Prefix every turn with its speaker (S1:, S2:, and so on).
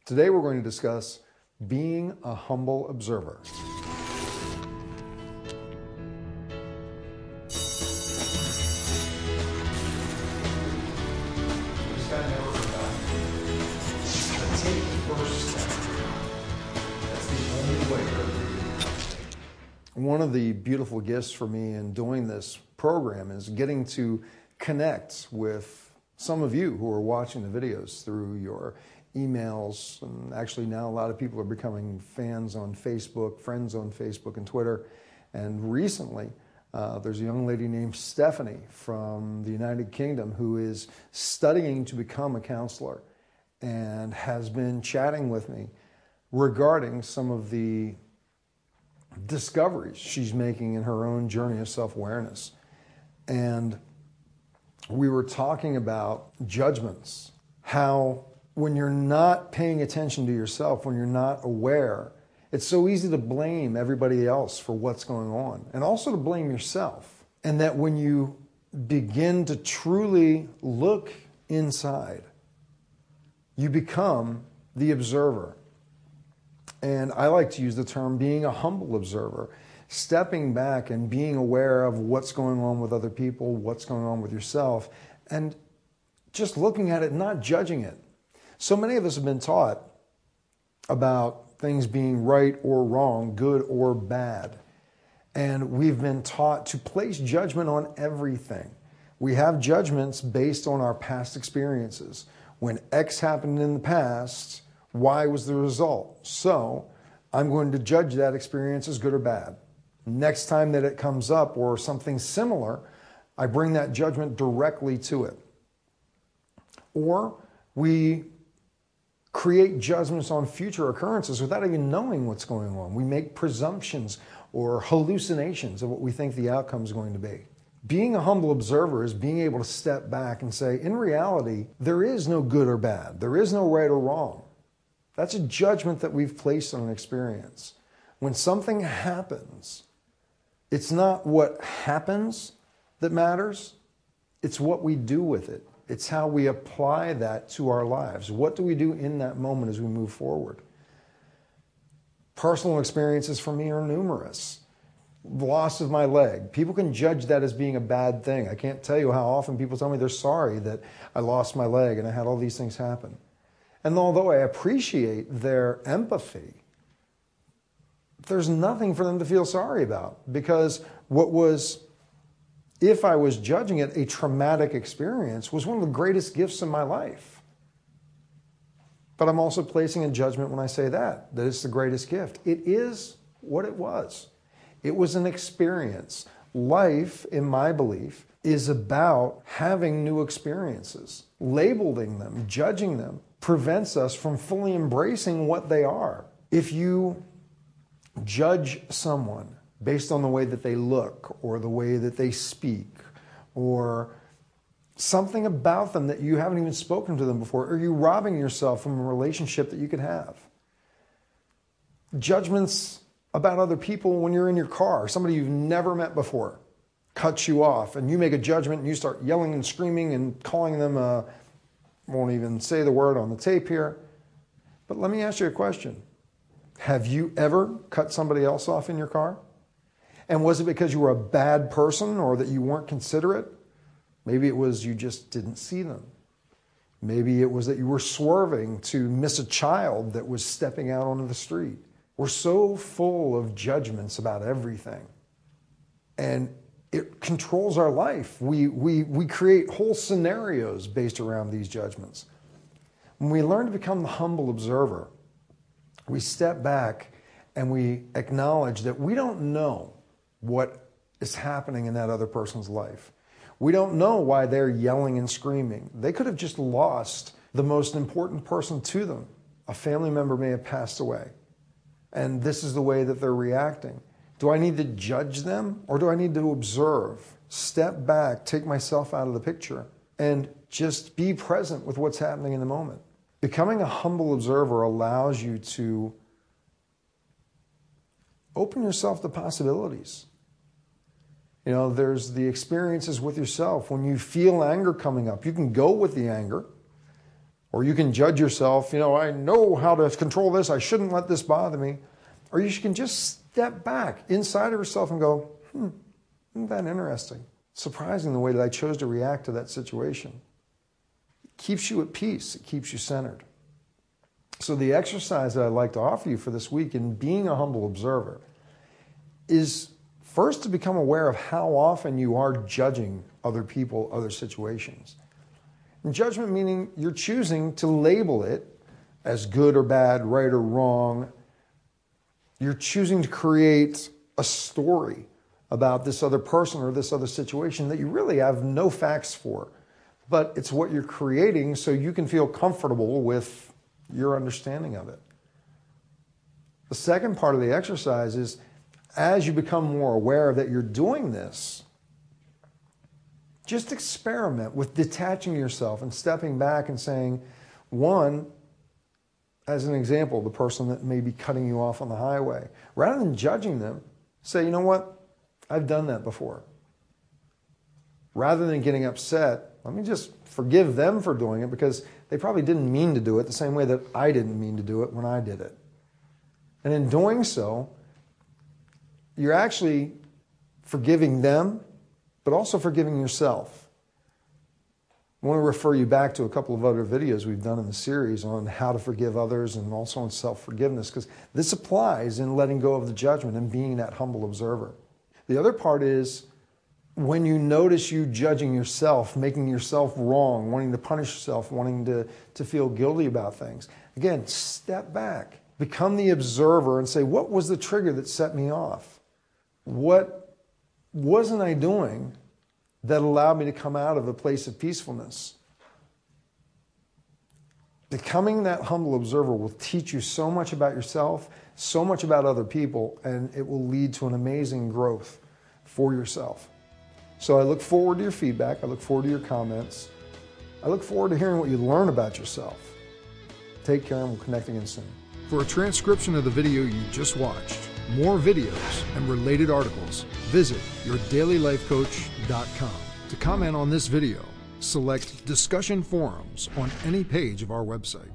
S1: Today we're going to discuss being a humble observer. One of the beautiful gifts for me in doing this program is getting to connect with some of you who are watching the videos through your emails, and actually now a lot of people are becoming fans on Facebook, friends on Facebook and Twitter. And recently, there's a young lady named Stephanie from the United Kingdom who is studying to become a counselor and has been chatting with me regarding some of the discoveries she's making in her own journey of self-awareness. And we were talking about judgments, how when you're not paying attention to yourself, when you're not aware, it's so easy to blame everybody else for what's going on, and also to blame yourself. And that when you begin to truly look inside, you become the observer. And I like to use the term being a humble observer, stepping back and being aware of what's going on with other people, what's going on with yourself, and just looking at it, not judging it. So many of us have been taught about things being right or wrong, good or bad. And we've been taught to place judgment on everything. We have judgments based on our past experiences. When X happened in the past, Y was the result. So I'm going to judge that experience as good or bad. Next time that it comes up or something similar, I bring that judgment directly to it. Or we create judgments on future occurrences without even knowing what's going on. We make presumptions or hallucinations of what we think the outcome is going to be. Being a humble observer is being able to step back and say, in reality, there is no good or bad. There is no right or wrong. That's a judgment that we've placed on an experience. When something happens, it's not what happens that matters, it's what we do with it. It's how we apply that to our lives. What do we do in that moment as we move forward? Personal experiences for me are numerous. Loss of my leg. People can judge that as being a bad thing. I can't tell you how often people tell me they're sorry that I lost my leg and I had all these things happen. And although I appreciate their empathy, there's nothing for them to feel sorry about, because what was, if I was judging it, a traumatic experience, was one of the greatest gifts in my life. But I'm also placing a judgment when I say that it's the greatest gift. It is what it was. It was an experience. Life, in my belief, is about having new experiences. Labeling them, judging them, prevents us from fully embracing what they are. If you judge someone based on the way that they look or the way that they speak or something about them that you haven't even spoken to them before, are you robbing yourself from a relationship that you could have? Judgments about other people when you're in your car, somebody you've never met before cuts you off and you make a judgment and you start yelling and screaming and calling them won't even say the word on the tape here. But let me ask you a question. Have you ever cut somebody else off in your car? And was it because you were a bad person or that you weren't considerate? Maybe it was you just didn't see them. Maybe it was that you were swerving to miss a child that was stepping out onto the street. We're so full of judgments about everything. And it controls our life. We create whole scenarios based around these judgments. When we learn to become the humble observer, we step back and we acknowledge that we don't know what is happening in that other person's life. We don't know why they're yelling and screaming. They could have just lost the most important person to them. A family member may have passed away, and this is the way that they're reacting. Do I need to judge them, or do I need to observe, step back, take myself out of the picture, and just be present with what's happening in the moment? Becoming a humble observer allows you to open yourself to possibilities. You know, there's the experiences with yourself. When you feel anger coming up, you can go with the anger, Or you can judge yourself, I know how to control this, I shouldn't let this bother me. Or you can just step back inside of yourself and go, isn't that interesting? Surprising the way that I chose to react to that situation. It keeps you at peace, it keeps you centered. So the exercise that I'd like to offer you for this week in being a humble observer is first to become aware of how often you are judging other people, other situations. And judgment meaning you're choosing to label it as good or bad, right or wrong. You're choosing to create a story about this other person or this other situation that you really have no facts for. But it's what you're creating so you can feel comfortable with your understanding of it. The second part of the exercise is, as you become more aware that you're doing this, just experiment with detaching yourself and stepping back and saying, one, as an example, the person that may be cutting you off on the highway, rather than judging them, say, you know what? I've done that before. Rather than getting upset, let me just forgive them for doing it because they probably didn't mean to do it the same way that I didn't mean to do it when I did it. And in doing so, you're actually forgiving them, but also forgiving yourself. I want to refer you back to a couple of other videos we've done in the series on how to forgive others and also on self-forgiveness, because this applies in letting go of the judgment and being that humble observer. The other part is when you notice you judging yourself, making yourself wrong, wanting to punish yourself, wanting to feel guilty about things. Again, step back, become the observer and say, what was the trigger that set me off? What wasn't I doing that allowed me to come out of a place of peacefulness? Becoming that humble observer will teach you so much about yourself, so much about other people, and it will lead to an amazing growth for yourself. So I look forward to your feedback. I look forward to your comments. I look forward to hearing what you learn about yourself. Take care, and we'll connect again soon. For a transcription of the video you just watched, more videos, and related articles, visit yourdailylifecoach.com. To comment on this video, select Discussion Forums on any page of our website.